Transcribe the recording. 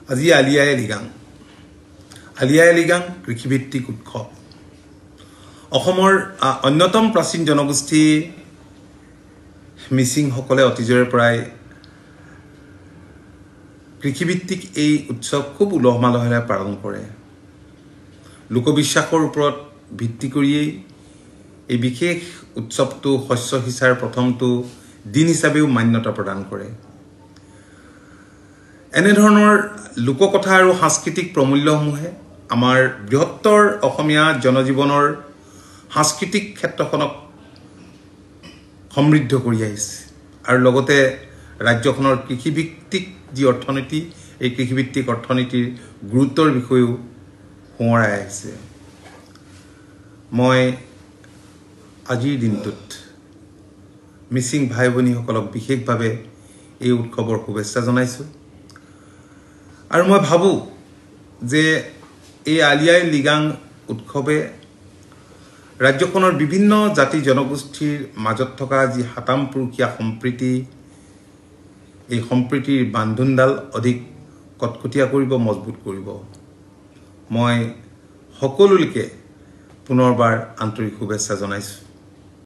আজি আলি আই লৃগাং কৃষিভিত্তিক উৎসৱ অসমৰ অন্যতম প্ৰাচীন জনগোষ্ঠী মিচিংসকলে অতীজৰে পৰাই কৃষিভিত্তিক এই উৎসৱ খুব উলহ মালহেৰে পালন কৰে লোকবিশ্বাসৰ ওপৰত ভিত্তি কৰিয়েই এই বিশেষ উৎসৱটো শস্য সিঁচাৰ প্ৰথমটো দিন হিচাপেও মান্যতা প্ৰদান কৰে এনে ধৰণৰ লোককথা আৰু সাংস্কৃতিক প্ৰমূল্যসমূহে আমাৰ বৃহত্তৰ অসমীয়া জনজীৱনৰ সাংস্কৃতিক ক্ষেত্ৰখনক সমৃদ্ধ কৰি আহিছে আৰু লগতে ৰাজ্যখনৰ কৃষিভিত্তিক যি অৰ্থনীতি এই কৃষিভিত্তিক অৰ্থনীতিৰ গুৰুত্বৰ বিষয়েও সোঁৱৰাই আহিছে মই আজিৰ দিনটোত মিচিং ভাই ভনীসকলক বিশেষভাৱে এই উৎসৱৰ শুভেচ্ছা জনাইছোঁ আৰু মই ভাবোঁ যে এই আলি আই লৃগাং উৎসৱে ৰাজ্যখনৰ বিভিন্ন জাতি জনগোষ্ঠীৰ মাজত থকা যি হাতামপুৰুষীয়া সম্প্ৰীতি এই সম্প্ৰীতিৰ বান্ধোনডাল অধিক কটকটীয়া কৰিব মজবুত কৰিব মই সকলোলৈকে পুনৰবাৰ আন্তৰিক শুভেচ্ছা জনাইছোঁ